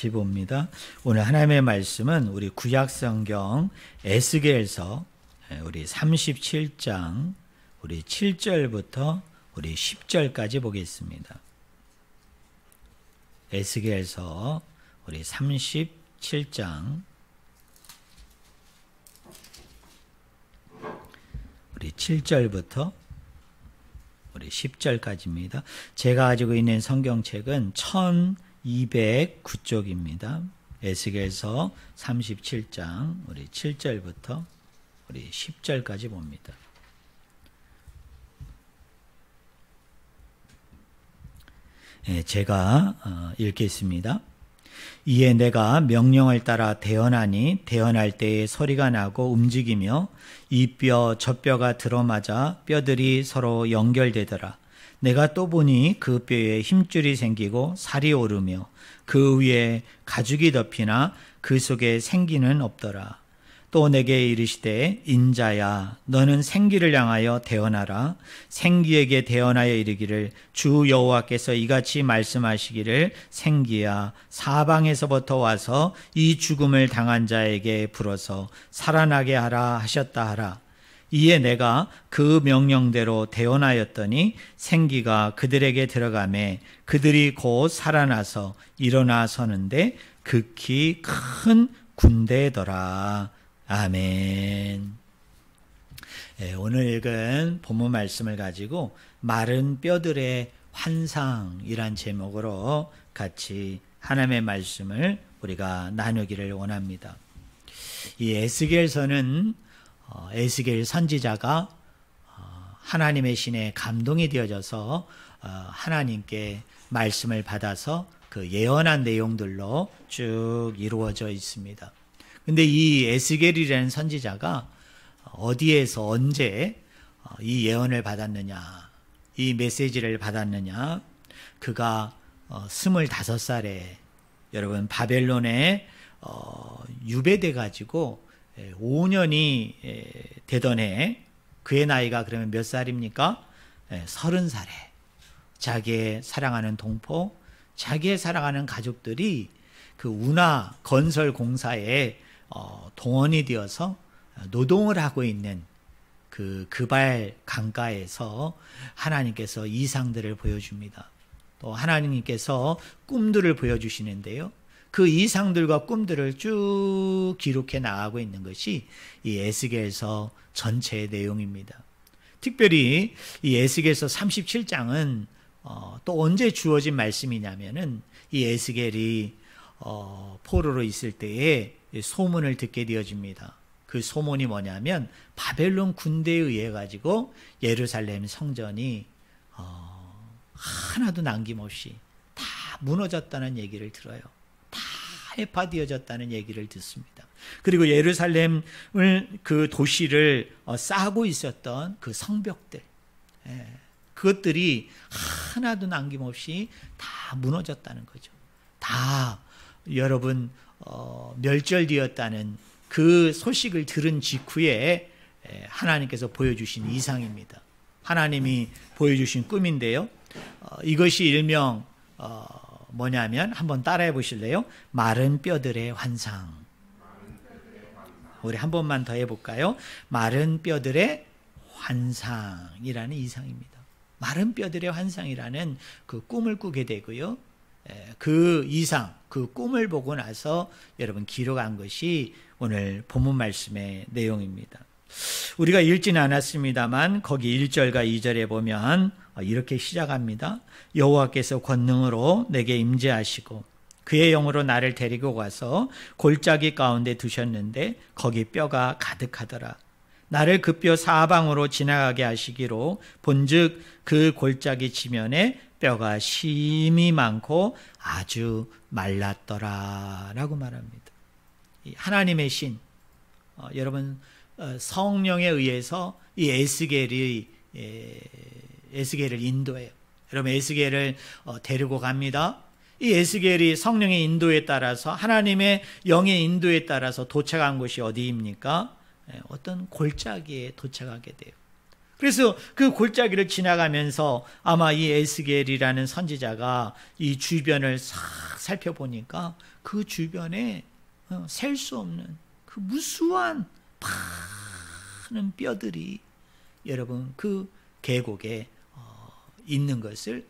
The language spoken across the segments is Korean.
같이 봅니다. 오늘 하나님의 말씀은 우리 구약성경 에스겔서 우리 37장 우리 7절부터 우리 10절까지 보겠습니다. 에스겔서 우리 37장 우리 7절부터 우리 10절까지입니다. 제가 가지고 있는 성경책은 1209쪽입니다. 에스겔서 37장 우리 7절부터 우리 10절까지 봅니다. 제가 읽겠습니다. 이에 내가 명령을 따라 대언하니 대언할 때에 소리가 나고 움직이며 이 뼈 저 뼈가 들어맞아 뼈들이 서로 연결되더라. 내가 또 보니 그 뼈에 힘줄이 생기고 살이 오르며 그 위에 가죽이 덮이나 그 속에 생기는 없더라. 또 내게 이르시되 인자야 너는 생기를 향하여 대언하라. 생기에게 대언하여 이르기를 주 여호와께서 이같이 말씀하시기를 생기야 사방에서부터 와서 이 죽음을 당한 자에게 불어서 살아나게 하라 하셨다 하라. 이에 내가 그 명령대로 대언하였더니 생기가 그들에게 들어가매 그들이 곧 살아나서 일어나 서는데 극히 큰 군대더라. 아멘. 오늘 읽은 본문 말씀을 가지고 마른 뼈들의 환상이란 제목으로 같이 하나님의 말씀을 우리가 나누기를 원합니다. 이 에스겔서는 에스겔 선지자가 하나님의 신에 감동이 되어져서 하나님께 말씀을 받아서 그 예언한 내용들로 쭉 이루어져 있습니다. 근데 이 에스겔이라는 선지자가 어디에서 언제 이 예언을 받았느냐, 이 메시지를 받았느냐, 그가 25살에 여러분 바벨론에 유배돼 가지고 5년이 되던 해, 그의 나이가 그러면 몇 살입니까? 30살에 자기의 사랑하는 동포, 자기의 사랑하는 가족들이 그 운하 건설 공사에 동원이 되어서 노동을 하고 있는 그 그발 강가에서 하나님께서 이상들을 보여줍니다. 또 하나님께서 꿈들을 보여주시는데요. 그 이상들과 꿈들을 쭉 기록해 나가고 있는 것이 이 에스겔서 전체의 내용입니다. 특별히 이 에스겔서 37장은 또 언제 주어진 말씀이냐면은 이 에스겔이 포로로 있을 때에 소문을 듣게 되어집니다. 그 소문이 뭐냐면 바벨론 군대에 의해 가지고 예루살렘 성전이 하나도 남김없이 다 무너졌다는 얘기를 들어요. 다 해파되어졌다는 얘기를 듣습니다. 그리고 예루살렘을 그 도시를 쌓고 있었던 그 성벽들, 그것들이 하나도 남김없이 다 무너졌다는 거죠. 다 여러분 멸절되었다는 그 소식을 들은 직후에 하나님께서 보여주신 이상입니다. 하나님이 보여주신 꿈인데요. 이것이 일명 뭐냐면 한번 따라해 보실래요? 마른 뼈들의 환상. 우리 한 번만 더 해볼까요? 마른 뼈들의 환상이라는 이상입니다. 마른 뼈들의 환상이라는 그 꿈을 꾸게 되고요. 그 이상, 그 꿈을 보고 나서 여러분 기록한 것이 오늘 본문 말씀의 내용입니다. 우리가 읽지는 않았습니다만 거기 1절과 2절에 보면 이렇게 시작합니다. 여호와께서 권능으로 내게 임재하시고 그의 영으로 나를 데리고 가서 골짜기 가운데 두셨는데 거기 뼈가 가득하더라. 나를 그 뼈 사방으로 지나가게 하시기로 본즉 그 골짜기 지면에 뼈가 심이 많고 아주 말랐더라 라고 말합니다. 하나님의 신, 여러분 성령에 의해서 이 에스겔을 인도해요. 여러분 에스겔을 데리고 갑니다. 이 에스겔이 성령의 인도에 따라서 하나님의 영의 인도에 따라서 도착한 곳이 어디입니까? 어떤 골짜기에 도착하게 돼요. 그래서 그 골짜기를 지나가면서 아마 이 에스겔이라는 선지자가 이 주변을 싹 살펴보니까 그 주변에 셀 수 없는 그 무수한 많은 뼈들이 여러분 그 계곡에 있는 것을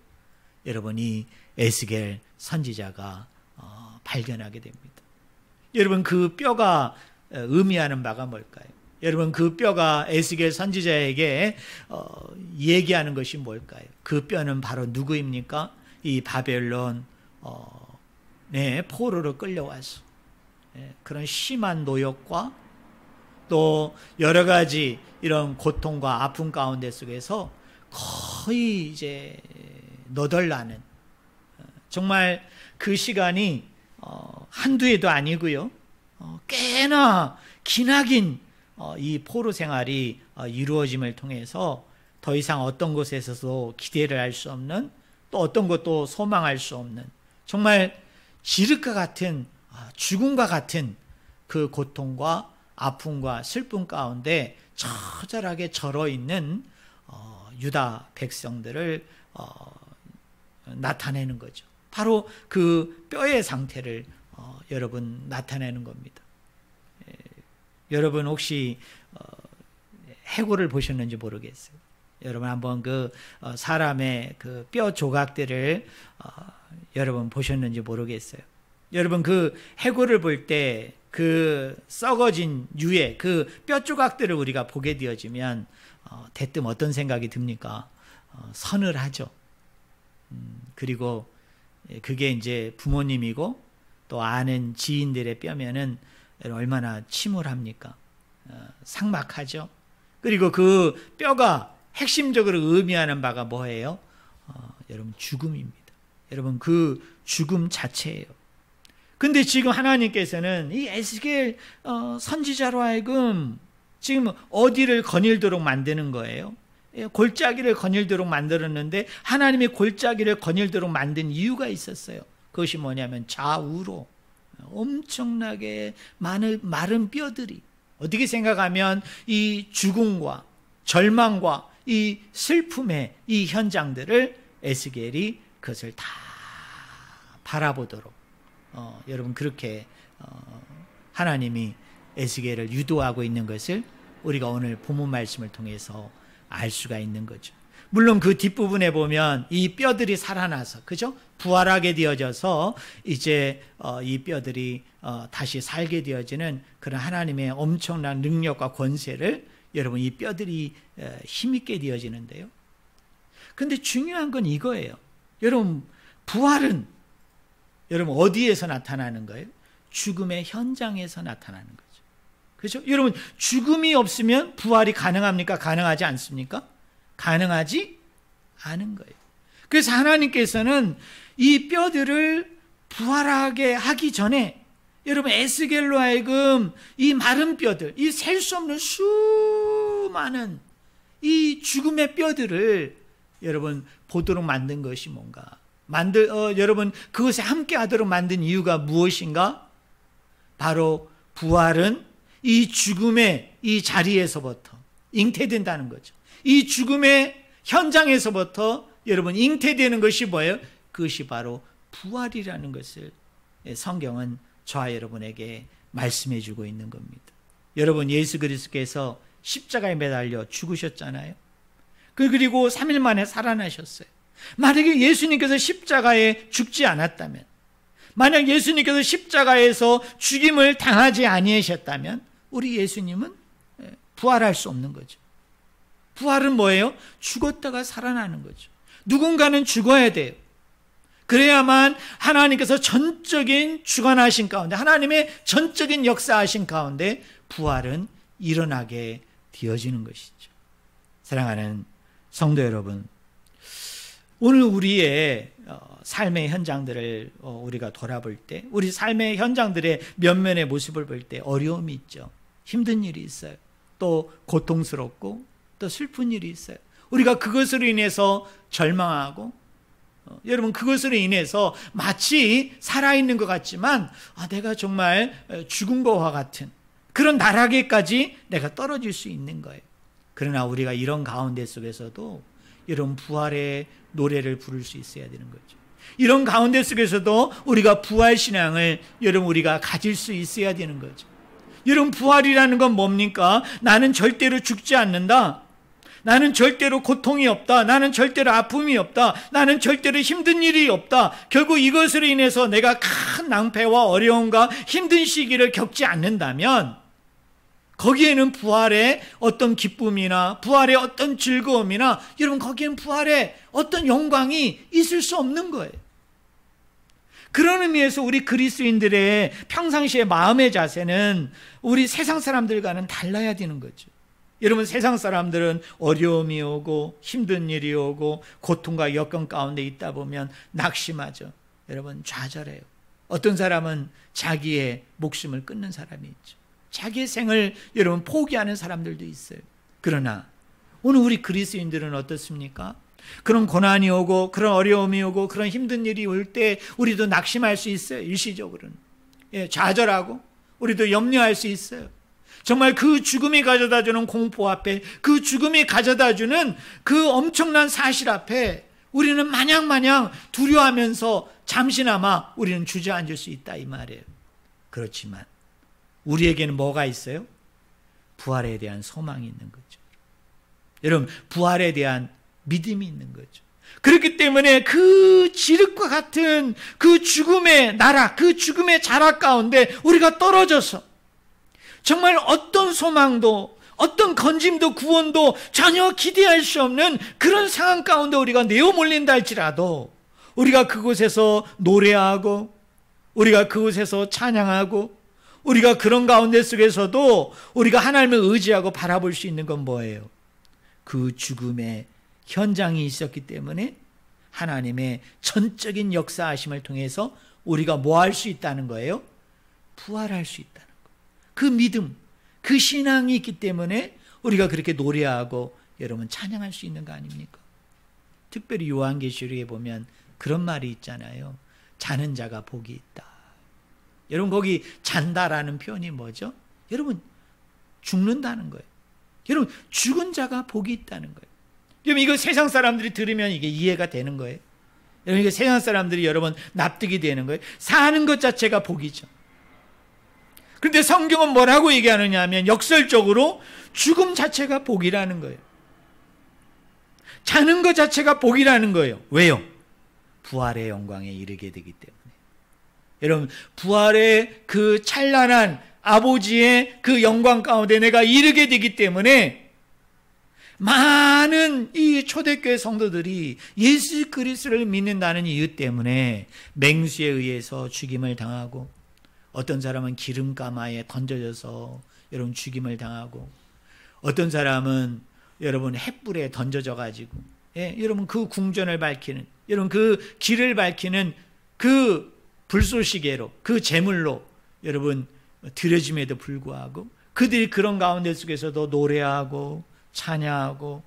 여러분 이 에스겔 선지자가 발견하게 됩니다. 여러분 그 뼈가 의미하는 바가 뭘까요? 여러분 그 뼈가 에스겔 선지자에게 얘기하는 것이 뭘까요? 그 뼈는 바로 누구입니까? 이 바벨론 포로로 끌려와서 그런 심한 노역과 또 여러 가지 이런 고통과 아픔 가운데 속에서 거의 이제 너덜나는 정말 그 시간이 한두 해도 아니고요. 꽤나 기나긴 이 포로 생활이 이루어짐을 통해서 더 이상 어떤 곳에서도 기대를 할 수 없는 또 어떤 것도 소망할 수 없는 정말 지륵과 같은 죽음과 같은 그 고통과 아픔과 슬픔 가운데 처절하게 절어있는 유다 백성들을 나타내는 거죠. 바로 그 뼈의 상태를 여러분 나타내는 겁니다. 여러분 혹시 해골을 보셨는지 모르겠어요. 여러분 한번 그 사람의 그 뼈 조각들을 여러분 보셨는지 모르겠어요. 여러분 그 해골을 볼 때 그 썩어진 유의 그 뼈 조각들을 우리가 보게 되어지면 대뜸 어떤 생각이 듭니까? 서늘하죠. 그리고 그게 이제 부모님이고 또 아는 지인들의 뼈면은 얼마나 침울합니까? 삭막하죠. 그리고 그 뼈가 핵심적으로 의미하는 바가 뭐예요? 여러분 죽음입니다. 여러분 그 죽음 자체예요. 근데 지금 하나님께서는 이 에스겔 선지자로 하여금 지금 어디를 거닐도록 만드는 거예요? 골짜기를 거닐도록 만들었는데 하나님이 골짜기를 거닐도록 만든 이유가 있었어요. 그것이 뭐냐면 좌우로 엄청나게 마른 뼈들이 어떻게 생각하면 이 죽음과 절망과 이 슬픔의 이 현장들을 에스겔이 그것을 다 바라보도록 여러분 그렇게 하나님이 에스겔을 유도하고 있는 것을 우리가 오늘 본문 말씀을 통해서 알 수가 있는 거죠. 물론 그 뒷부분에 보면 이 뼈들이 살아나서 그죠? 부활하게 되어져서 이제 이 뼈들이 다시 살게 되어지는 그런 하나님의 엄청난 능력과 권세를 여러분 이 뼈들이 힘있게 되어지는데요. 근데 중요한 건 이거예요. 여러분 부활은 여러분 어디에서 나타나는 거예요? 죽음의 현장에서 나타나는 거죠. 그렇죠? 여러분 죽음이 없으면 부활이 가능합니까? 가능하지 않습니까? 가능하지 않은 거예요. 그래서 하나님께서는 이 뼈들을 부활하게 하기 전에 여러분 에스겔로 하여금 이 마른 뼈들, 이 셀 수 없는 수많은 이 죽음의 뼈들을 여러분 보도록 만든 것이 뭔가? 여러분 그것에 함께 하도록 만든 이유가 무엇인가? 바로 부활은 이 죽음의 이 자리에서부터 잉태된다는 거죠. 이 죽음의 현장에서부터 여러분 잉태되는 것이 뭐예요? 그것이 바로 부활이라는 것을 성경은 저와 여러분에게 말씀해 주고 있는 겁니다. 여러분 예수 그리스도께서 십자가에 매달려 죽으셨잖아요. 그리고 3일 만에 살아나셨어요. 만약에 예수님께서 십자가에 죽지 않았다면, 만약 예수님께서 십자가에서 죽임을 당하지 아니하셨다면 우리 예수님은 부활할 수 없는 거죠. 부활은 뭐예요? 죽었다가 살아나는 거죠. 누군가는 죽어야 돼요. 그래야만 하나님께서 전적인 주관하신 가운데, 하나님의 전적인 역사하신 가운데 부활은 일어나게 되어지는 것이죠. 사랑하는 성도 여러분, 오늘 우리의 삶의 현장들을 우리가 돌아볼 때, 우리 삶의 현장들의 면면의 모습을 볼 때 어려움이 있죠. 힘든 일이 있어요. 또 고통스럽고 또 슬픈 일이 있어요. 우리가 그것으로 인해서 절망하고 여러분 그것으로 인해서 마치 살아있는 것 같지만 내가 정말 죽은 것과 같은 그런 나락에까지 내가 떨어질 수 있는 거예요. 그러나 우리가 이런 가운데 속에서도 이런 부활의 노래를 부를 수 있어야 되는 거죠. 이런 가운데 속에서도 우리가 부활신앙을 여러분 우리가 가질 수 있어야 되는 거죠. 여러분 부활이라는 건 뭡니까? 나는 절대로 죽지 않는다. 나는 절대로 고통이 없다. 나는 절대로 아픔이 없다. 나는 절대로 힘든 일이 없다. 결국 이것으로 인해서 내가 큰 낭패와 어려움과 힘든 시기를 겪지 않는다면 거기에는 부활의 어떤 기쁨이나 부활의 어떤 즐거움이나 여러분 거기에는 부활의 어떤 영광이 있을 수 없는 거예요. 그런 의미에서 우리 그리스도인들의 평상시의 마음의 자세는 우리 세상 사람들과는 달라야 되는 거죠. 여러분 세상 사람들은 어려움이 오고 힘든 일이 오고 고통과 역경 가운데 있다 보면 낙심하죠. 여러분 좌절해요. 어떤 사람은 자기의 목숨을 끊는 사람이 있죠. 자기의 생을 여러분 포기하는 사람들도 있어요. 그러나 오늘 우리 그리스도인들은 어떻습니까? 그런 고난이 오고 그런 어려움이 오고 그런 힘든 일이 올 때 우리도 낙심할 수 있어요. 일시적으로는. 좌절하고 우리도 염려할 수 있어요. 정말 그 죽음이 가져다주는 공포 앞에, 그 죽음이 가져다주는 그 엄청난 사실 앞에 우리는 마냥 두려워하면서 잠시나마 우리는 주저앉을 수 있다 이 말이에요. 그렇지만 우리에게는 뭐가 있어요? 부활에 대한 소망이 있는 거죠. 여러분 부활에 대한 믿음이 있는 거죠. 그렇기 때문에 그 지륵과 같은 그 죽음의 나락, 그 죽음의 자락 가운데 우리가 떨어져서 정말 어떤 소망도 어떤 건짐도 구원도 전혀 기대할 수 없는 그런 상황 가운데 우리가 내어 몰린다 할지라도 우리가 그곳에서 노래하고 우리가 그곳에서 찬양하고 우리가 그런 가운데 속에서도 우리가 하나님을 의지하고 바라볼 수 있는 건 뭐예요? 그 죽음의 현장이 있었기 때문에 하나님의 전적인 역사하심을 통해서 우리가 뭐 할 수 있다는 거예요? 부활할 수 있다는 거예요. 그 믿음, 그 신앙이 있기 때문에 우리가 그렇게 노래하고 여러분 찬양할 수 있는 거 아닙니까? 특별히 요한계시록에 보면 그런 말이 있잖아요. 자는 자가 복이 있다. 여러분 거기 잔다라는 표현이 뭐죠? 여러분 죽는다는 거예요. 여러분 죽은 자가 복이 있다는 거예요. 여러분 이거 세상 사람들이 들으면 이게 이해가 되는 거예요. 여러분 이거 세상 사람들이 여러분 납득이 되는 거예요. 사는 것 자체가 복이죠. 그런데 성경은 뭐라고 얘기하느냐 하면 역설적으로 죽음 자체가 복이라는 거예요. 자는 것 자체가 복이라는 거예요. 왜요? 부활의 영광에 이르게 되기 때문에. 여러분 부활의 그 찬란한 아버지의 그 영광 가운데 내가 이르게 되기 때문에 많은 이 초대교회 성도들이 예수 그리스도를 믿는다는 이유 때문에 맹수에 의해서 죽임을 당하고 어떤 사람은 기름가마에 던져져서 여러분 죽임을 당하고 어떤 사람은 여러분 횃불에 던져져 가지고 여러분 그 궁전을 밝히는 여러분 그 길을 밝히는 그 불쏘시개로 그 제물로 여러분 드려짐에도 불구하고 그들이 그런 가운데 속에서도 노래하고 찬양하고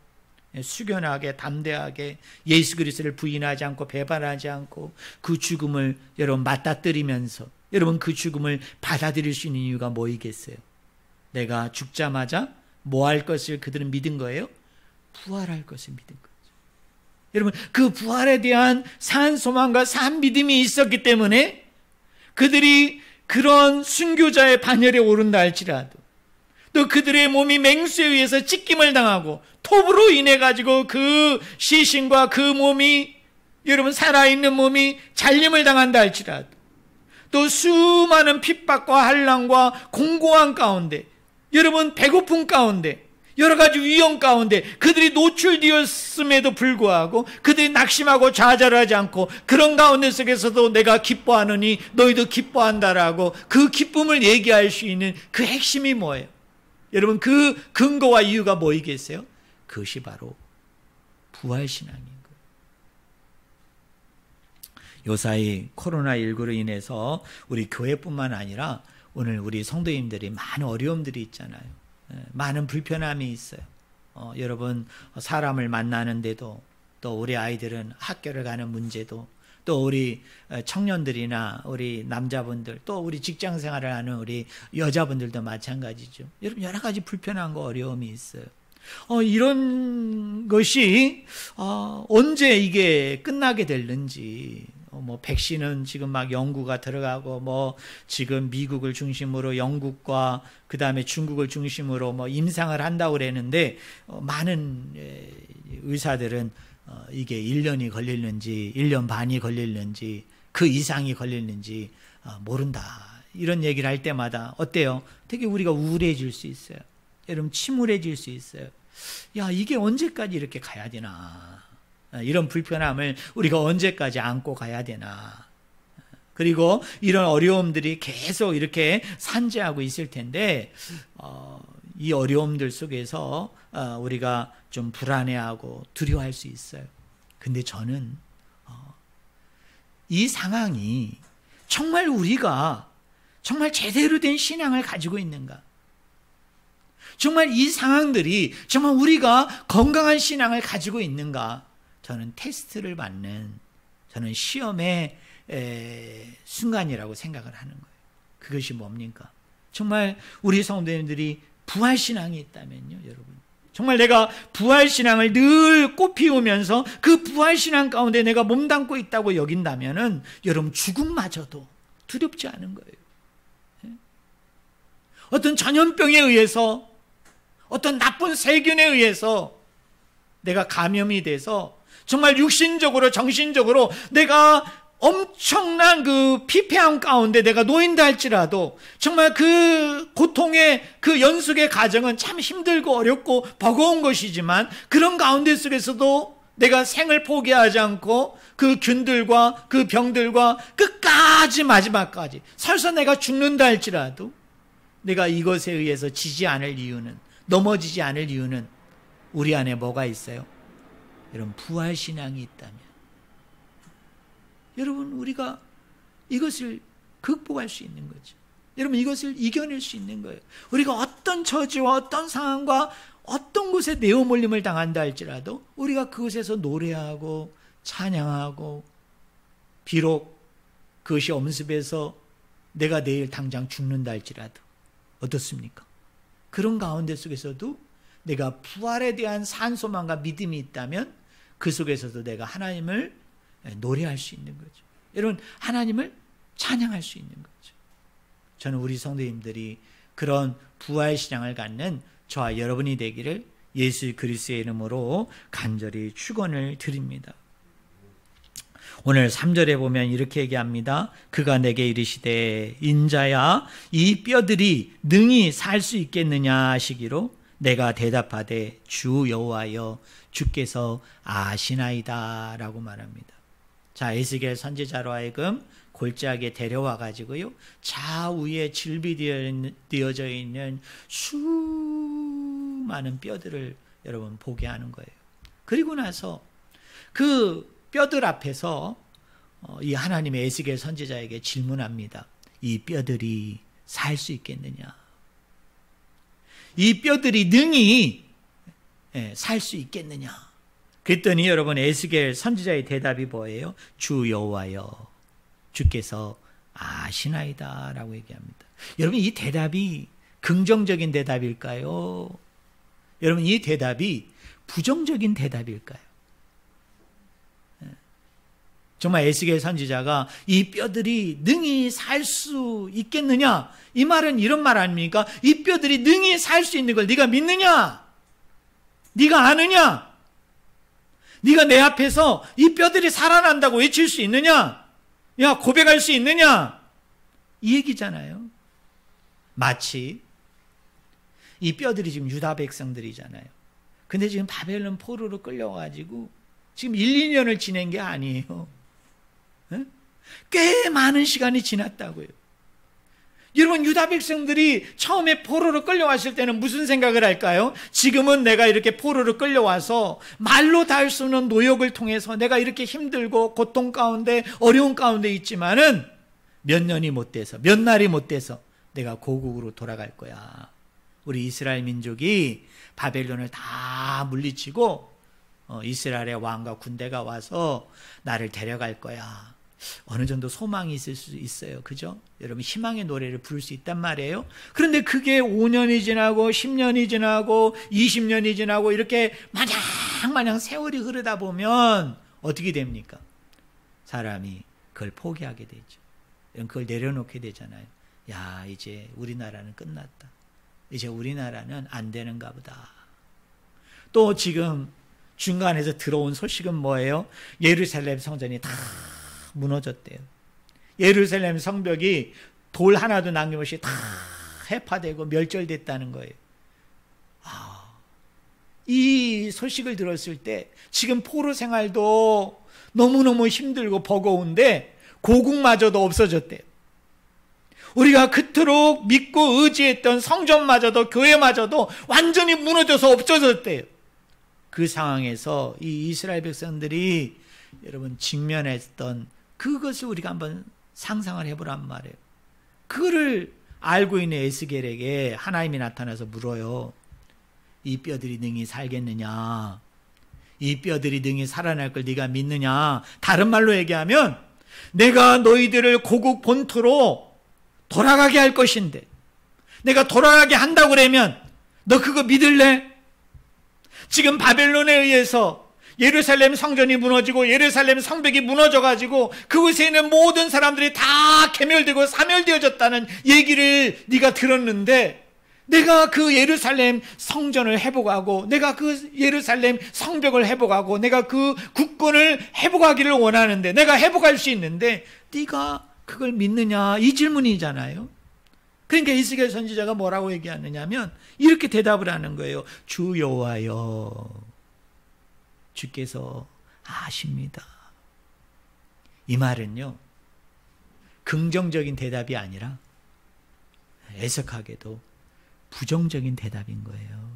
숙연하게 담대하게 예수 그리스도를 부인하지 않고 배반하지 않고 그 죽음을 여러분 맞닥뜨리면서 여러분 그 죽음을 받아들일 수 있는 이유가 뭐이겠어요? 내가 죽자마자 뭐 할 것을 그들은 믿은 거예요? 부활할 것을 믿은 거죠. 여러분 그 부활에 대한 산 소망과 산 믿음이 있었기 때문에 그들이 그런 순교자의 반열에 오른다 할지라도 또 그들의 몸이 맹수에 의해서 찢김을 당하고 톱으로 인해 가지고 그 시신과 그 몸이 여러분 살아있는 몸이 잘림을 당한다 할지라도 또 수많은 핍박과 한란과 공고한 가운데 여러분 배고픔 가운데 여러 가지 위험 가운데 그들이 노출되었음에도 불구하고 그들이 낙심하고 좌절하지 않고 그런 가운데 속에서도 내가 기뻐하느니 너희도 기뻐한다라고 그 기쁨을 얘기할 수 있는 그 핵심이 뭐예요? 여러분 그 근거와 이유가 뭐이겠어요? 그것이 바로 부활신앙인 거예요. 요사이 코로나19로 인해서 우리 교회뿐만 아니라 오늘 우리 성도님들이 많은 어려움들이 있잖아요. 많은 불편함이 있어요. 여러분 사람을 만나는데도 또 우리 아이들은 학교를 가는 문제도 또 우리 청년들이나 우리 남자분들 또 우리 직장 생활을 하는 우리 여자분들도 마찬가지죠. 여러분 여러 가지 불편한 거 어려움이 있어요. 이런 것이 언제 이게 끝나게 될는지, 뭐 백신은 지금 막 연구가 들어가고, 뭐 지금 미국을 중심으로 영국과 그 다음에 중국을 중심으로 뭐 임상을 한다고 그랬는데, 많은 의사들은 이게 1년이 걸리는지 1년 반이 걸리는지 그 이상이 걸리는지 모른다, 이런 얘기를 할 때마다 어때요? 되게 우리가 우울해질 수 있어요. 여러분, 침울해질 수 있어요. 야, 이게 언제까지 이렇게 가야 되나, 이런 불편함을 우리가 언제까지 안고 가야 되나. 그리고 이런 어려움들이 계속 이렇게 산재하고 있을 텐데, 이 어려움들 속에서 우리가 좀 불안해하고 두려워할 수 있어요. 근데 저는 이 상황이 정말 우리가 정말 제대로 된 신앙을 가지고 있는가, 정말 이 상황들이 정말 우리가 건강한 신앙을 가지고 있는가, 저는 테스트를 받는, 저는 시험의 순간이라고 생각을 하는 거예요. 그것이 뭡니까? 정말 우리 성도님들이 부활신앙이 있다면요, 여러분, 정말 내가 부활신앙을 늘 꽃피우면서 그 부활신앙 가운데 내가 몸담고 있다고 여긴다면은, 여러분, 죽음마저도 두렵지 않은 거예요. 어떤 전염병에 의해서, 어떤 나쁜 세균에 의해서 내가 감염이 돼서 정말 육신적으로 정신적으로 내가 엄청난 그 피폐함 가운데 내가 놓인다 할지라도, 정말 그 고통의 그 연속의 과정은 참 힘들고 어렵고 버거운 것이지만, 그런 가운데 속에서도 내가 생을 포기하지 않고 그 균들과 그 병들과 끝까지 마지막까지 설사 내가 죽는다 할지라도 내가 이것에 의해서 지지 않을 이유는, 넘어지지 않을 이유는 우리 안에 뭐가 있어요? 여러분, 부활신앙이 있다면, 여러분, 우리가 이것을 극복할 수 있는 거죠. 여러분, 이것을 이겨낼 수 있는 거예요. 우리가 어떤 처지와 어떤 상황과 어떤 곳에 내어몰림을 당한다 할지라도 우리가 그곳에서 노래하고 찬양하고, 비록 그것이 엄습해서 내가 내일 당장 죽는다 할지라도 어떻습니까? 그런 가운데 속에서도 내가 부활에 대한 산소망과 믿음이 있다면 그 속에서도 내가 하나님을 노래할 수 있는 거죠. 여러분, 하나님을 찬양할 수 있는 거죠. 저는 우리 성도님들이 그런 부활신앙을 갖는 저와 여러분이 되기를 예수 그리스도의 이름으로 간절히 축원을 드립니다. 오늘 3절에 보면 이렇게 얘기합니다. 그가 내게 이르시되, 인자야, 이 뼈들이 능히 살 수 있겠느냐 하시기로 내가 대답하되, 주 여호와여, 주께서 아시나이다 라고 말합니다. 자, 에스겔 선지자로 하여금 골짜기에 데려와 가지고요, 좌우에 질비되어져 있는 수많은 뼈들을 여러분 보게 하는 거예요. 그리고 나서 그 뼈들 앞에서 이 하나님의 에스겔 선지자에게 질문합니다. 이 뼈들이 살 수 있겠느냐? 이 뼈들이 능히 살 수 있겠느냐? 그랬더니 여러분, 에스겔 선지자의 대답이 뭐예요? 주 여호와여, 주께서 아시나이다 라고 얘기합니다. 여러분, 이 대답이 긍정적인 대답일까요? 여러분, 이 대답이 부정적인 대답일까요? 정말 에스겔 선지자가 이 뼈들이 능히 살 수 있겠느냐, 이 말은 이런 말 아닙니까? 이 뼈들이 능히 살 수 있는 걸 네가 믿느냐? 네가 아느냐? 네가 내 앞에서 이 뼈들이 살아난다고 외칠 수 있느냐? 야, 고백할 수 있느냐? 이 얘기잖아요. 마치 이 뼈들이 지금 유다 백성들이잖아요. 근데 지금 바벨론 포로로 끌려가지고 지금 1, 2년을 지낸 게 아니에요. 꽤 많은 시간이 지났다고요. 여러분, 유다 백성들이 처음에 포로로 끌려왔을 때는 무슨 생각을 할까요? 지금은 내가 이렇게 포로로 끌려와서 말로 다 할 수 없는 노역을 통해서 내가 이렇게 힘들고 고통 가운데 어려운 가운데 있지만은 몇 년이 못 돼서, 몇 날이 못 돼서 내가 고국으로 돌아갈 거야. 우리 이스라엘 민족이 바벨론을 다 물리치고 이스라엘의 왕과 군대가 와서 나를 데려갈 거야. 어느 정도 소망이 있을 수 있어요. 그죠? 여러분 희망의 노래를 부를 수 있단 말이에요. 그런데 그게 5년이 지나고 10년이 지나고 20년이 지나고 이렇게 마냥 세월이 흐르다 보면 어떻게 됩니까? 사람이 그걸 포기하게 되죠. 그걸 내려놓게 되잖아요. 야, 이제 우리나라는 끝났다. 이제 우리나라는 안 되는가 보다. 또 지금 중간에서 들어온 소식은 뭐예요? 예루살렘 성전이 다 무너졌대요. 예루살렘 성벽이 돌 하나도 남김없이 다 해파되고 멸절됐다는 거예요. 이 소식을 들었을 때 지금 포로 생활도 너무너무 힘들고 버거운데 고국마저도 없어졌대요. 우리가 그토록 믿고 의지했던 성전마저도 교회마저도 완전히 무너져서 없어졌대요. 그 상황에서 이 이스라엘 백성들이 여러분 직면했던 그것을 우리가 한번 상상을 해보란 말이에요. 그거를 알고 있는 에스겔에게 하나님이 나타나서 물어요. 이 뼈들이 능히 살겠느냐? 이 뼈들이 능히 살아날 걸 네가 믿느냐? 다른 말로 얘기하면 내가 너희들을 고국 본토로 돌아가게 할 것인데 내가 돌아가게 한다고 그러면 너 그거 믿을래? 지금 바벨론에 의해서 예루살렘 성전이 무너지고 예루살렘 성벽이 무너져가지고 그곳에 있는 모든 사람들이 다 괴멸되고 사멸되어졌다는 얘기를 네가 들었는데 내가 그 예루살렘 성전을 회복하고 내가 그 예루살렘 성벽을 회복하고 내가 그 국권을 회복하기를 원하는데 내가 회복할 수 있는데 네가 그걸 믿느냐? 이 질문이잖아요. 그러니까 에스겔 선지자가 뭐라고 얘기하느냐면 이렇게 대답을 하는 거예요. 주 여호와여, 주께서 아십니다. 이 말은요, 긍정적인 대답이 아니라 애석하게도 부정적인 대답인 거예요.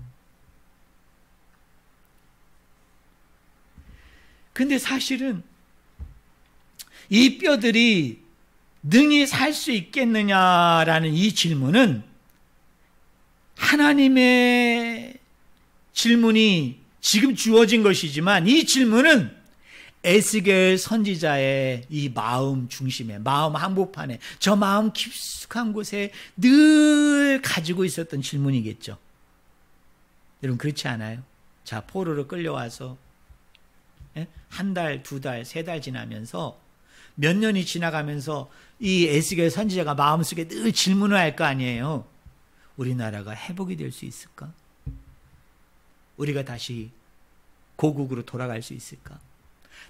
근데 사실은 이 뼈들이 능히 살 수 있겠느냐라는 이 질문은 하나님의 질문이 지금 주어진 것이지만 이 질문은 에스겔 선지자의 이 마음 중심에, 마음 한복판에, 저 마음 깊숙한 곳에 늘 가지고 있었던 질문이겠죠. 여러분 그렇지 않아요? 자, 포로로 끌려와서 한 달, 두 달, 세 달 지나면서 몇 년이 지나가면서 이 에스겔 선지자가 마음속에 늘 질문을 할 거 아니에요. 우리나라가 회복이 될 수 있을까? 우리가 다시 고국으로 돌아갈 수 있을까?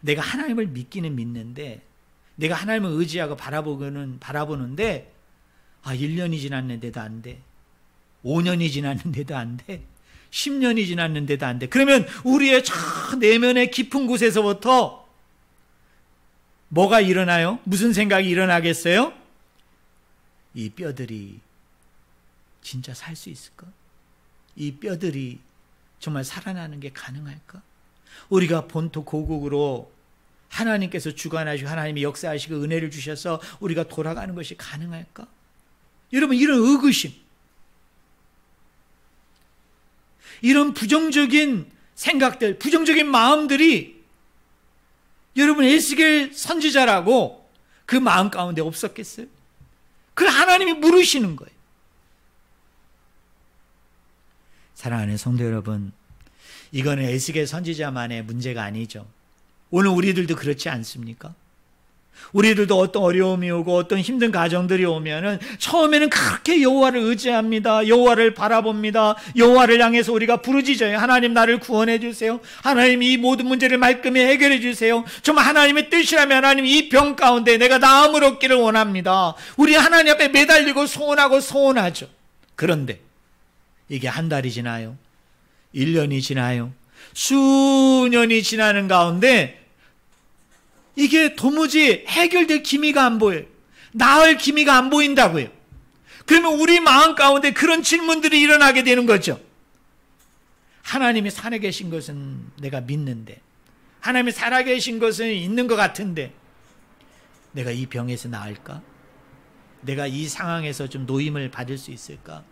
내가 하나님을 믿기는 믿는데 내가 하나님을 의지하고 바라보는데 1년이 지났는데도 안 돼. 5년이 지났는데도 안 돼. 10년이 지났는데도 안 돼. 그러면 우리의 저 내면의 깊은 곳에서부터 뭐가 일어나요? 무슨 생각이 일어나겠어요? 이 뼈들이 진짜 살 수 있을까? 이 뼈들이 정말 살아나는 게 가능할까? 우리가 본토 고국으로 하나님께서 주관하시고 하나님이 역사하시고 은혜를 주셔서 우리가 돌아가는 것이 가능할까? 여러분 이런 의구심, 이런 부정적인 생각들, 부정적인 마음들이 여러분 에스겔 선지자라고 그 마음 가운데 없었겠어요? 그걸 하나님이 물으시는 거예요. 사랑하는 성도 여러분, 이거는 에스겔 선지자만의 문제가 아니죠. 오늘 우리들도 그렇지 않습니까? 우리들도 어떤 어려움이 오고 어떤 힘든 가정들이 오면은 처음에는 그렇게 여호와를 의지합니다. 여호와를 바라봅니다. 여호와를 향해서 우리가 부르짖어요. 하나님 나를 구원해 주세요. 하나님 이 모든 문제를 말끔히 해결해 주세요. 정말 하나님의 뜻이라면 하나님 이 병 가운데 내가 나음을 얻기를 원합니다. 우리 하나님 앞에 매달리고 소원하죠. 그런데 이게 한 달이 지나요. 1년이 지나요. 수년이 지나는 가운데 이게 도무지 해결될 기미가 안 보여요. 나을 기미가 안 보인다고요. 그러면 우리 마음 가운데 그런 질문들이 일어나게 되는 거죠. 하나님이 살아계신 것은 내가 믿는데, 하나님이 살아계신 것은 있는 것 같은데 내가 이 병에서 나을까? 내가 이 상황에서 좀 노임을 받을 수 있을까?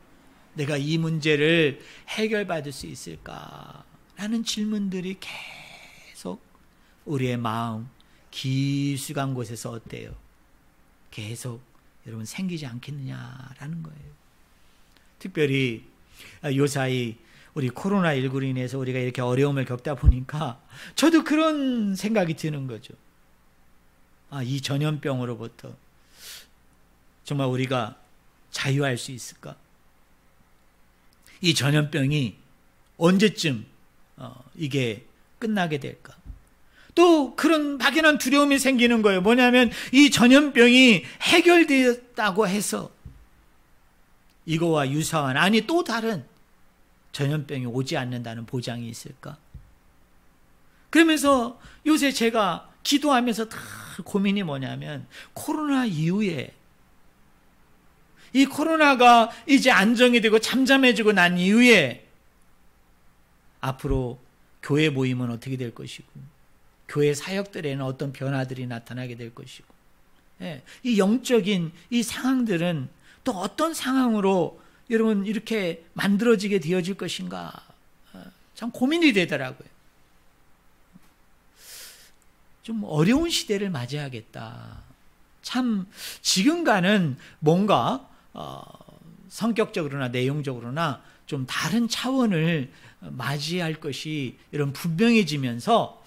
내가 이 문제를 해결받을 수 있을까? 라는 질문들이 계속 우리의 마음 깊숙한 곳에서 어때요? 계속 여러분 생기지 않겠느냐라는 거예요. 특별히 요사이 우리 코로나19로 인해서 우리가 이렇게 어려움을 겪다 보니까 저도 그런 생각이 드는 거죠. 이 전염병으로부터 정말 우리가 자유할 수 있을까? 이 전염병이 언제쯤 이게 끝나게 될까? 또 그런 막연한 두려움이 생기는 거예요. 뭐냐면 이 전염병이 해결되었다고 해서 이거와 유사한 아니 또 다른 전염병이 오지 않는다는 보장이 있을까? 그러면서 요새 제가 기도하면서 다 고민이 뭐냐면 코로나 이후에 이 코로나가 이제 안정이 되고 잠잠해지고 난 이후에 앞으로 교회 모임은 어떻게 될 것이고 교회 사역들에는 어떤 변화들이 나타나게 될 것이고 이 영적인 이 상황들은 또 어떤 상황으로 여러분 이렇게 만들어지게 되어질 것인가 참 고민이 되더라고요. 좀 어려운 시대를 맞이하겠다. 참 지금과는 뭔가 성격적으로나 내용적으로나 좀 다른 차원을 맞이할 것이 이런 분명해지면서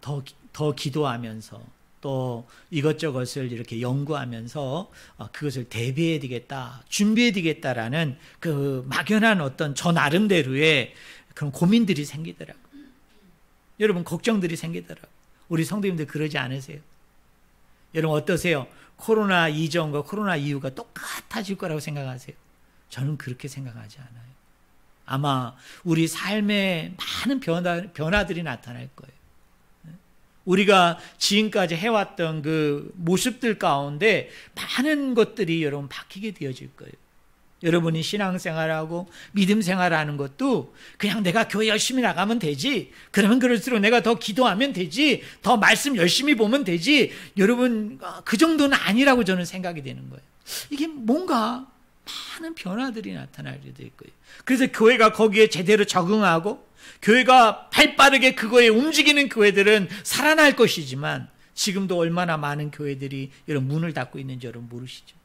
더 기도하면서 또 이것저것을 이렇게 연구하면서 그것을 대비해야 되겠다, 준비해야 되겠다라는 그 막연한 어떤 저 나름대로의 그런 고민들이 생기더라고요. 여러분 걱정들이 생기더라고요. 우리 성도님들 그러지 않으세요? 여러분 어떠세요? 코로나 이전과 코로나 이후가 똑같아질 거라고 생각하세요? 저는 그렇게 생각하지 않아요. 아마 우리 삶에 많은 변화들이 나타날 거예요. 우리가 지금까지 해왔던 그 모습들 가운데 많은 것들이 여러분 바뀌게 되어질 거예요. 여러분이 신앙생활하고 믿음생활하는 것도 그냥 내가 교회 열심히 나가면 되지, 그러면 그럴수록 내가 더 기도하면 되지, 더 말씀 열심히 보면 되지, 여러분 그 정도는 아니라고 저는 생각이 되는 거예요. 이게 뭔가 많은 변화들이 나타나게 될 거예요. 그래서 교회가 거기에 제대로 적응하고 교회가 발빠르게 그거에 움직이는 교회들은 살아날 것이지만 지금도 얼마나 많은 교회들이 이런 문을 닫고 있는지 여러분 모르시죠?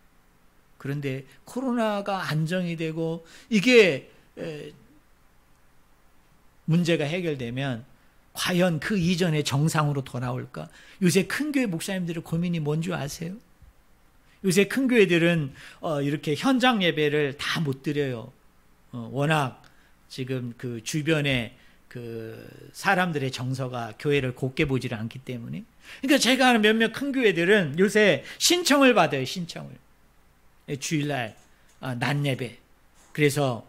그런데 코로나가 안정이 되고 이게 문제가 해결되면 과연 그 이전의 정상으로 돌아올까? 요새 큰 교회 목사님들의 고민이 뭔지 아세요? 요새 큰 교회들은 이렇게 현장 예배를 다 못 드려요. 워낙 지금 그 주변에 그 사람들의 정서가 교회를 곱게 보지를 않기 때문에. 그러니까 제가 아는 몇몇 큰 교회들은 요새 신청을 받아요. 신청을. 주일날 낮 예배. 그래서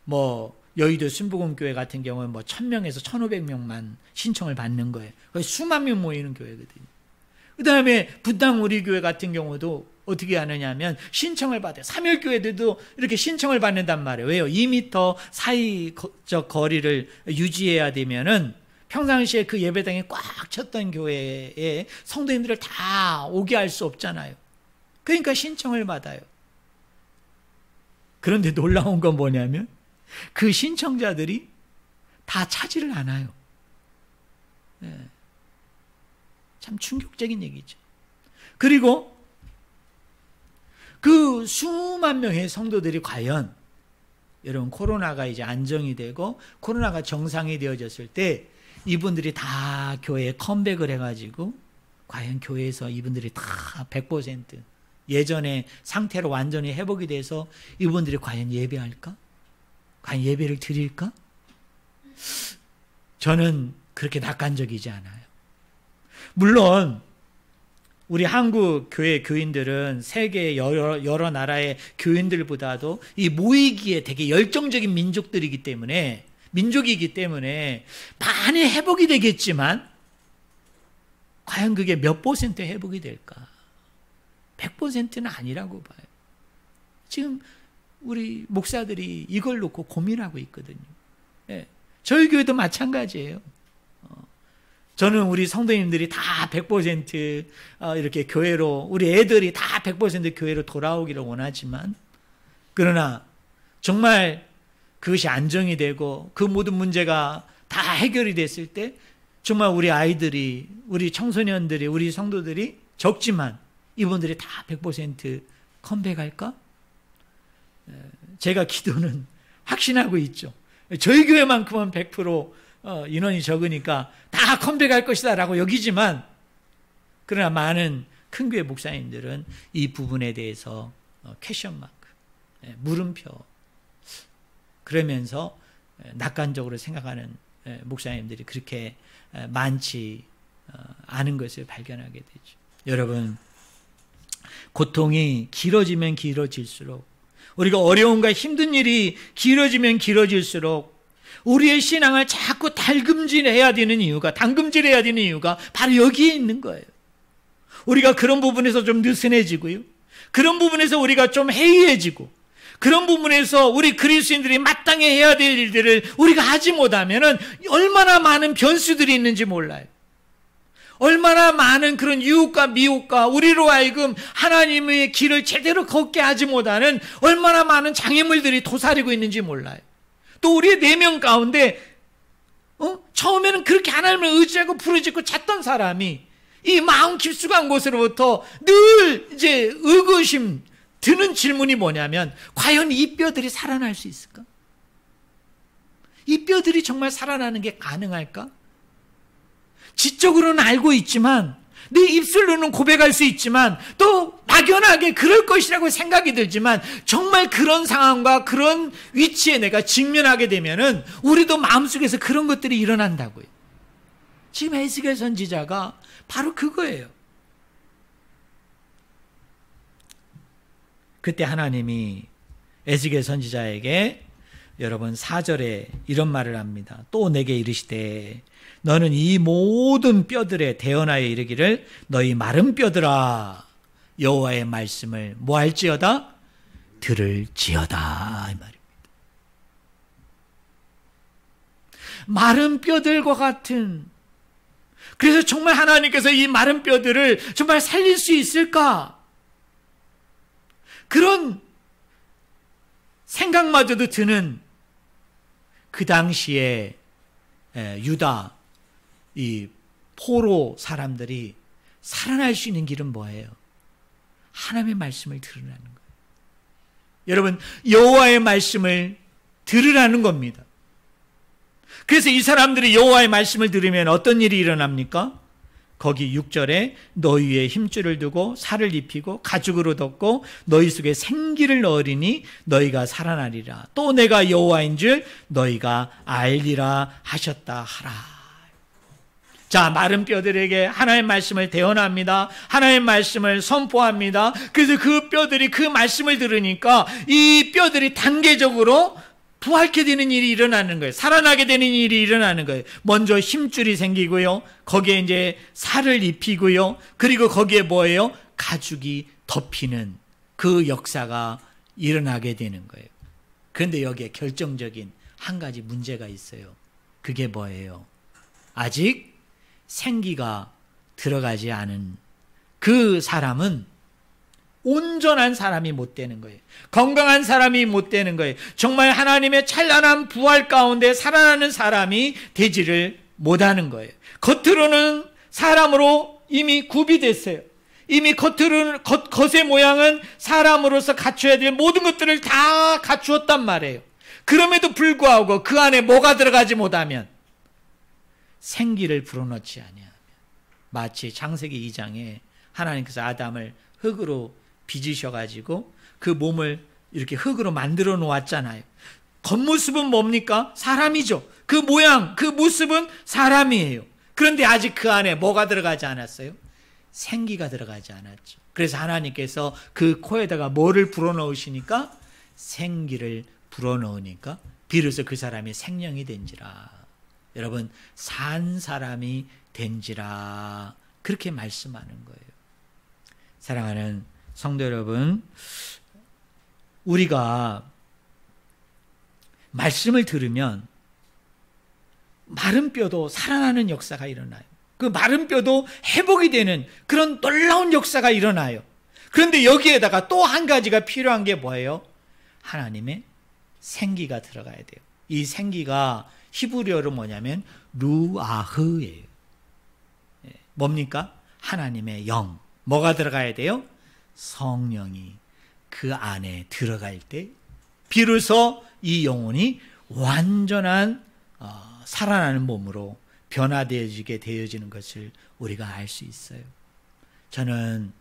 뭐 여의도 순복음교회 같은 경우는 뭐 1000명에서 1500명만 신청을 받는 거예요. 거의 수만 명 모이는 교회거든요. 그 다음에 분당 우리 교회 같은 경우도 어떻게 하느냐 하면 신청을 받아요. 3일교회들도 이렇게 신청을 받는단 말이에요. 왜요? 2m 사이적 거리를 유지해야 되면은 평상시에 그 예배당에 꽉 찼던 교회에 성도님들을 다 오게 할 수 없잖아요. 그러니까 신청을 받아요. 그런데 놀라운 건 뭐냐면 그 신청자들이 다 차지를 않아요. 참 충격적인 얘기죠. 그리고 그 수만 명의 성도들이 과연 여러분 코로나가 이제 안정이 되고 코로나가 정상이 되어졌을 때 이분들이 다 교회에 컴백을 해가지고 과연 교회에서 이분들이 다 100% 예전의 상태로 완전히 회복이 돼서 이분들이 과연 예배할까? 과연 예배를 드릴까? 저는 그렇게 낙관적이지 않아요. 물론 우리 한국 교회 교인들은 세계 여러 나라의 교인들보다도 이 모이기에 되게 열정적인 민족이기 때문에 많이 회복이 되겠지만 과연 그게 몇 % 회복이 될까? 100%는 아니라고 봐요. 지금 우리 목사들이 이걸 놓고 고민하고 있거든요. 저희 교회도 마찬가지예요. 저는 우리 성도님들이 다 100% 이렇게 교회로, 우리 애들이 다 100% 교회로 돌아오기를 원하지만, 그러나 정말 그것이 안정이 되고 그 모든 문제가 다 해결이 됐을 때 정말 우리 아이들이, 우리 청소년들이, 우리 성도들이 적지만 이분들이 다 100% 컴백할까? 제가 기도는 확신하고 있죠. 저희 교회만큼은 100% 인원이 적으니까 다 컴백할 것이다 라고 여기지만, 그러나 많은 큰 교회 목사님들은 이 부분에 대해서 퀘션 마크, 물음표, 그러면서 낙관적으로 생각하는 목사님들이 그렇게 많지 않은 것을 발견하게 되죠. 여러분, 고통이 길어지면 길어질수록, 우리가 어려움과 힘든 일이 길어지면 길어질수록 우리의 신앙을 자꾸 당금질해야 되는 이유가 바로 여기에 있는 거예요. 우리가 그런 부분에서 좀 느슨해지고요, 그런 부분에서 우리가 좀 해이해지고, 그런 부분에서 우리 그리스도인들이 마땅히 해야 될 일들을 우리가 하지 못하면 얼마나 많은 변수들이 있는지 몰라요. 얼마나 많은 그런 유혹과 미혹과 우리로 하여금 하나님의 길을 제대로 걷게 하지 못하는 얼마나 많은 장애물들이 도사리고 있는지 몰라요. 또 우리의 내면 가운데 처음에는 그렇게 하나님을 의지하고 부르짖고 찾던 사람이 이 마음 깊숙한 곳으로부터 늘 이제 의구심 드는 질문이 뭐냐면, 과연 이 뼈들이 살아날 수 있을까? 이 뼈들이 정말 살아나는 게 가능할까? 지적으로는 알고 있지만, 내 입술로는 고백할 수 있지만, 또 막연하게 그럴 것이라고 생각이 들지만, 정말 그런 상황과 그런 위치에 내가 직면하게 되면은 우리도 마음속에서 그런 것들이 일어난다고요. 지금 에스겔 선지자가 바로 그거예요. 그때 하나님이 에스겔 선지자에게, 여러분 4절에 이런 말을 합니다. 또 내게 이르시되 너는 이 모든 뼈들에 대언하여 이르기를, 너희 마른 뼈들아 여호와의 말씀을 뭐 할지어다? 들을지어다, 이 말입니다. 마른 뼈들과 같은, 그래서 정말 하나님께서 이 마른 뼈들을 정말 살릴 수 있을까? 그런 생각마저도 드는 그 당시에 유다 이 포로 사람들이 살아날 수 있는 길은 뭐예요? 하나님의 말씀을 들으라는 거예요. 여러분, 여호와의 말씀을 들으라는 겁니다. 그래서 이 사람들이 여호와의 말씀을 들으면 어떤 일이 일어납니까? 거기 6절에 너희 위에 힘줄을 두고 살을 입히고 가죽으로 덮고 너희 속에 생기를 넣으리니 너희가 살아나리라. 또 내가 여호와인 줄 너희가 알리라 하셨다 하라. 자, 마른 뼈들에게 하나님의 말씀을 대언합니다. 하나님의 말씀을 선포합니다. 그래서 그 뼈들이 그 말씀을 들으니까 이 뼈들이 단계적으로 부활케 되는 일이 일어나는 거예요. 살아나게 되는 일이 일어나는 거예요. 먼저 힘줄이 생기고요, 거기에 이제 살을 입히고요, 그리고 거기에 뭐예요? 가죽이 덮이는 그 역사가 일어나게 되는 거예요. 그런데 여기에 결정적인 한 가지 문제가 있어요. 그게 뭐예요? 아직 생기가 들어가지 않은 그 사람은 온전한 사람이 못 되는 거예요. 건강한 사람이 못 되는 거예요. 정말 하나님의 찬란한 부활 가운데 살아나는 사람이 되지를 못하는 거예요. 겉으로는 사람으로 이미 구비됐어요. 이미 겉의 모양은 사람으로서 갖춰야 될 모든 것들을 다 갖추었단 말이에요. 그럼에도 불구하고 그 안에 뭐가 들어가지 못하면, 생기를 불어넣지 아니하면, 마치 창세기 2장에 하나님께서 아담을 흙으로 빚으셔가지고 그 몸을 이렇게 흙으로 만들어 놓았잖아요. 겉모습은 뭡니까? 사람이죠. 그 모양, 그 모습은 사람이에요. 그런데 아직 그 안에 뭐가 들어가지 않았어요? 생기가 들어가지 않았죠. 그래서 하나님께서 그 코에다가 뭐를 불어넣으시니까? 생기를 불어넣으니까 비로소 그 사람이 생명이 된지라. 여러분, 산 사람이 된지라, 그렇게 말씀하는 거예요. 사랑하는 성도 여러분, 우리가 말씀을 들으면 마른 뼈도 살아나는 역사가 일어나요. 그 마른 뼈도 회복이 되는 그런 놀라운 역사가 일어나요. 그런데 여기에다가 또 한 가지가 필요한 게 뭐예요? 하나님의 생기가 들어가야 돼요. 이 생기가 히브리어로 뭐냐면 루아흐예요. 뭡니까? 하나님의 영. 뭐가 들어가야 돼요? 성령이 그 안에 들어갈 때 비로소 이 영혼이 완전한 살아나는 몸으로 변화되어지게 되어지는 것을 우리가 알 수 있어요. 저는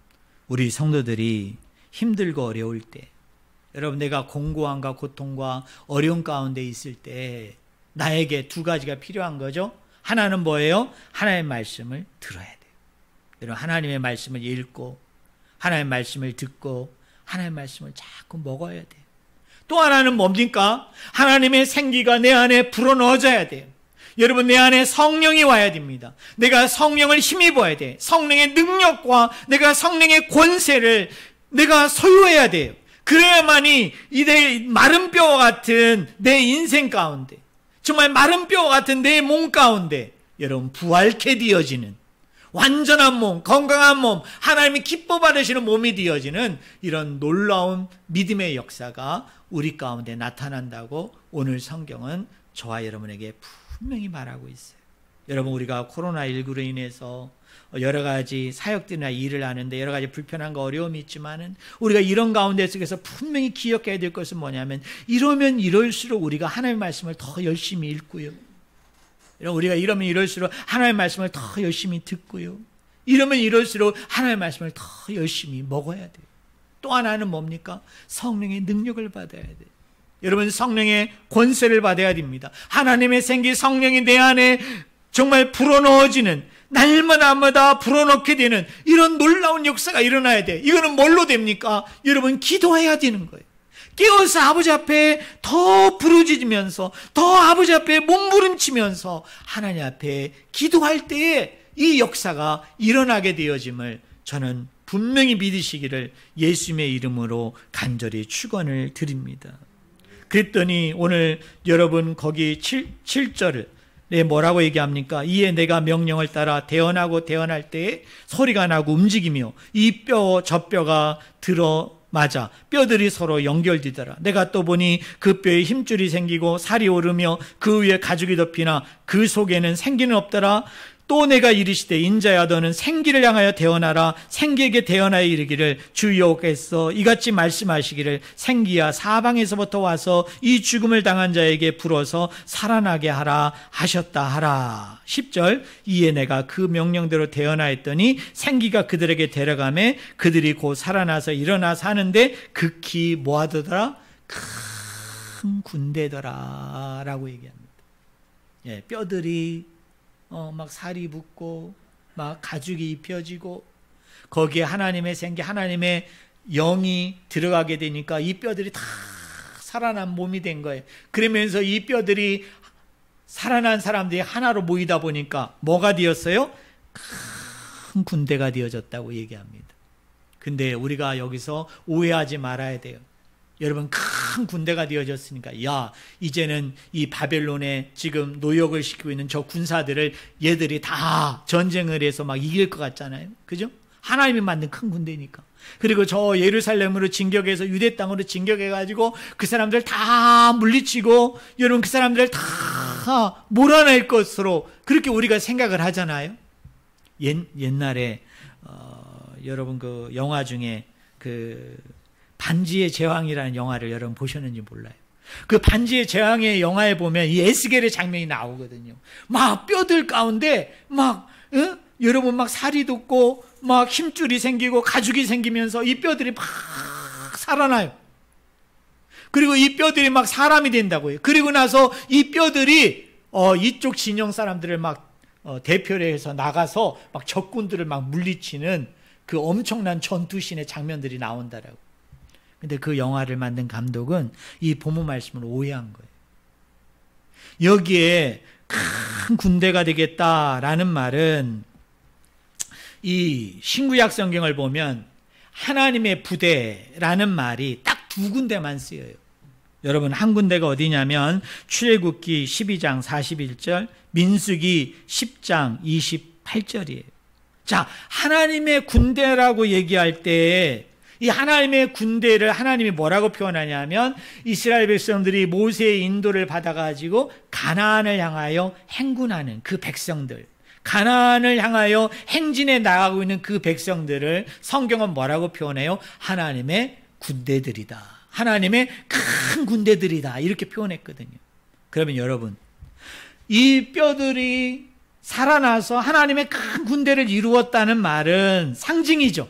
우리 성도들이 힘들고 어려울 때, 여러분 내가 공고함과 고통과 어려움 가운데 있을 때 나에게 두 가지가 필요한 거죠. 하나는 뭐예요? 하나님의 말씀을 들어야 돼요. 여러분 하나님의 말씀을 읽고 하나님의 말씀을 듣고 하나님의 말씀을 자꾸 먹어야 돼요. 또 하나는 뭡니까? 하나님의 생기가 내 안에 불어넣어져야 돼요. 여러분 내 안에 성령이 와야 됩니다. 내가 성령을 힘입어야 돼. 성령의 능력과 내가 성령의 권세를 내가 소유해야 돼요. 그래야만이 이 내 마른 뼈와 같은 내 인생 가운데, 정말 마른 뼈와 같은 내 몸 가운데 여러분 부활케 되어지는 완전한 몸, 건강한 몸, 하나님이 기뻐 받으시는 몸이 되어지는 이런 놀라운 믿음의 역사가 우리 가운데 나타난다고 오늘 성경은 저와 여러분에게 분명히 말하고 있어요. 여러분 우리가 코로나19로 인해서 여러 가지 사역들이나 일을 하는데 여러 가지 불편함과 어려움이 있지만은 우리가 이런 가운데 속에서 분명히 기억해야 될 것은 뭐냐면 이러면 이럴수록 우리가 하나님의 말씀을 더 열심히 읽고요. 우리가 이러면 이럴수록 하나님의 말씀을 더 열심히 듣고요. 이러면 이럴수록 하나님의 말씀을 더 열심히 먹어야 돼요. 또 하나는 뭡니까? 성령의 능력을 받아야 돼요. 여러분 성령의 권세를 받아야 됩니다. 하나님의 생기 성령이 내 안에 정말 불어넣어지는 날마다 불어넣게 되는 이런 놀라운 역사가 일어나야 돼. 이거는 뭘로 됩니까? 여러분 기도해야 되는 거예요. 깨어서 아버지 앞에 더 부르짖으면서 더 아버지 앞에 몸부림치면서 하나님 앞에 기도할 때에 이 역사가 일어나게 되어짐을 저는 분명히 믿으시기를 예수님의 이름으로 간절히 축원을 드립니다. 그랬더니 오늘 여러분 거기 7절을 뭐라고 얘기합니까? 이에 내가 명령을 따라 대언하고 대언할 때에 소리가 나고 움직이며 이 뼈 저 뼈가 들어맞아 뼈들이 서로 연결되더라. 내가 또 보니 그 뼈에 힘줄이 생기고 살이 오르며 그 위에 가죽이 덮이나 그 속에는 생기는 없더라. 또 내가 이르시되 인자야 너는 생기를 향하여 대언하라. 생기에게 대언하여 이르기를 주 여호와께서 이같이 말씀하시기를 생기야 사방에서부터 와서 이 죽음을 당한 자에게 불어서 살아나게 하라 하셨다 하라. 10절 이에 내가 그 명령대로 대언하였더니 생기가 그들에게 데려가매 그들이 곧 살아나서 일어나 사는데 극히 뭐하더라? 큰 군대더라 라고 얘기합니다. 예, 뼈들이 막 살이 붙고 막 가죽이 입혀지고 거기에 하나님의 생기 하나님의 영이 들어가게 되니까 이 뼈들이 다 살아난 몸이 된 거예요. 그러면서 이 뼈들이 살아난 사람들이 하나로 모이다 보니까 뭐가 되었어요? 큰 군대가 되어졌다고 얘기합니다. 근데 우리가 여기서 오해하지 말아야 돼요. 여러분 큰 군대가 되어졌으니까 야 이제는 이 바벨론에 지금 노역을 시키고 있는 저 군사들을 얘들이 다 전쟁을 해서 막 이길 것 같잖아요. 그죠? 하나님이 만든 큰 군대니까. 그리고 저 예루살렘으로 진격해서 유대 땅으로 진격해가지고 그 사람들 다 물리치고 여러분 그 사람들을 다 몰아낼 것으로 그렇게 우리가 생각을 하잖아요. 옛날에 여러분 그 영화 중에 그 반지의 제왕이라는 영화를 여러분 보셨는지 몰라요. 그 반지의 제왕의 영화에 보면 이 에스겔의 장면이 나오거든요. 막 뼈들 가운데 막 여러분 막 살이 돋고 막 힘줄이 생기고 가죽이 생기면서 이 뼈들이 막 살아나요. 그리고 이 뼈들이 막 사람이 된다고요. 그리고 나서 이 뼈들이 이쪽 진영 사람들을 막 대표를 해서 나가서 막 적군들을 막 물리치는 그 엄청난 전투신의 장면들이 나온다라고. 근데 그 영화를 만든 감독은 이 본문 말씀을 오해한 거예요. 여기에 큰 군대가 되겠다라는 말은 이 신구약 성경을 보면 하나님의 부대라는 말이 딱 두 군데만 쓰여요. 여러분 한 군데가 어디냐면 출애굽기 12장 41절, 민수기 10장 28절이에요. 자, 하나님의 군대라고 얘기할 때 이 하나님의 군대를 하나님이 뭐라고 표현하냐면 이스라엘 백성들이 모세의 인도를 받아가지고 가나안을 향하여 행군하는 그 백성들, 가나안을 향하여 행진해 나가고 있는 그 백성들을 성경은 뭐라고 표현해요? 하나님의 군대들이다. 하나님의 큰 군대들이다. 이렇게 표현했거든요. 그러면 여러분, 이 뼈들이 살아나서 하나님의 큰 군대를 이루었다는 말은 상징이죠.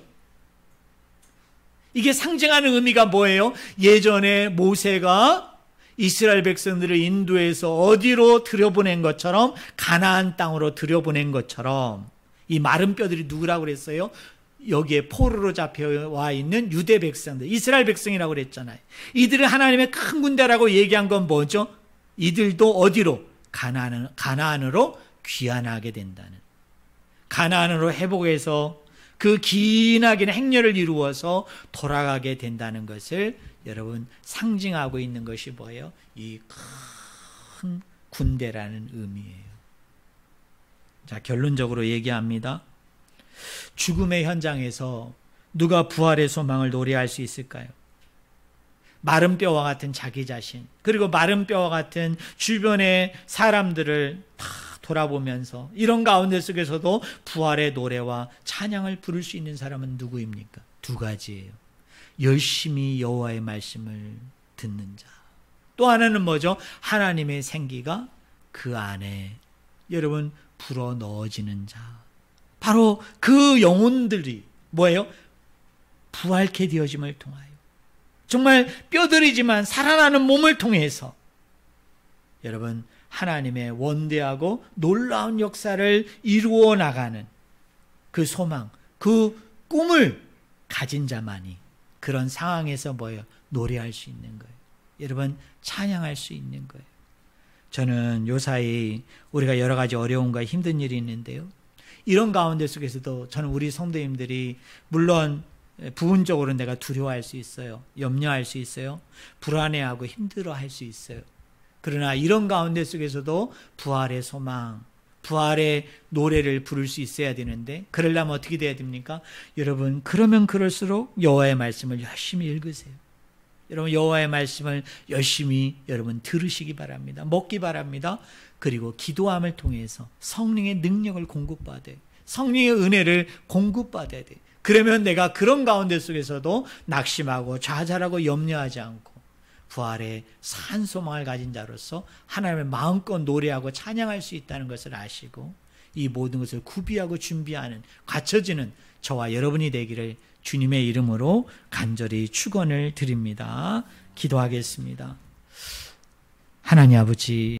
이게 상징하는 의미가 뭐예요? 예전에 모세가 이스라엘 백성들을 인도해서 어디로 들여보낸 것처럼, 가나안 땅으로 들여보낸 것처럼, 이 마른 뼈들이 누구라고 그랬어요? 여기에 포로로 잡혀와 있는 유대 백성들, 이스라엘 백성이라고 그랬잖아요. 이들을 하나님의 큰 군대라고 얘기한 건 뭐죠? 이들도 어디로? 가나안으로 귀환하게 된다는, 가나안으로 회복해서 그 기나긴 행렬을 이루어서 돌아가게 된다는 것을 여러분 상징하고 있는 것이 뭐예요? 이 큰 군대라는 의미예요. 자, 결론적으로 얘기합니다. 죽음의 현장에서 누가 부활의 소망을 노래할 수 있을까요? 마른 뼈와 같은 자기 자신, 그리고 마른 뼈와 같은 주변의 사람들을 다 돌아보면서 이런 가운데 속에서도 부활의 노래와 찬양을 부를 수 있는 사람은 누구입니까? 두 가지예요. 열심히 여호와의 말씀을 듣는 자. 또 하나는 뭐죠? 하나님의 생기가 그 안에 여러분 불어 넣어지는 자. 바로 그 영혼들이 뭐예요? 부활케 되어짐을 통하여 정말 뼈들이지만 살아나는 몸을 통해서 여러분 하나님의 원대하고 놀라운 역사를 이루어 나가는 그 소망, 그 꿈을 가진 자만이 그런 상황에서 뭐예요? 노래할 수 있는 거예요. 여러분 찬양할 수 있는 거예요. 저는 요사이 우리가 여러 가지 어려움과 힘든 일이 있는데요. 이런 가운데 속에서도 저는 우리 성도님들이 물론 부분적으로 내가 두려워할 수 있어요. 염려할 수 있어요. 불안해하고 힘들어할 수 있어요. 그러나 이런 가운데 속에서도 부활의 소망, 부활의 노래를 부를 수 있어야 되는데 그러려면 어떻게 돼야 됩니까? 여러분 그러면 그럴수록 여호와의 말씀을 열심히 읽으세요. 여러분 여호와의 말씀을 열심히 여러분 들으시기 바랍니다. 먹기 바랍니다. 그리고 기도함을 통해서 성령의 능력을 공급받아야 돼요. 성령의 은혜를 공급받아야 돼요. 그러면 내가 그런 가운데 속에서도 낙심하고 좌절하고 염려하지 않고 부활의 산 소망을 가진 자로서 하나님의 마음껏 노래하고 찬양할 수 있다는 것을 아시고 이 모든 것을 구비하고 준비하는 갖춰지는 저와 여러분이 되기를 주님의 이름으로 간절히 축원을 드립니다. 기도하겠습니다. 하나님 아버지,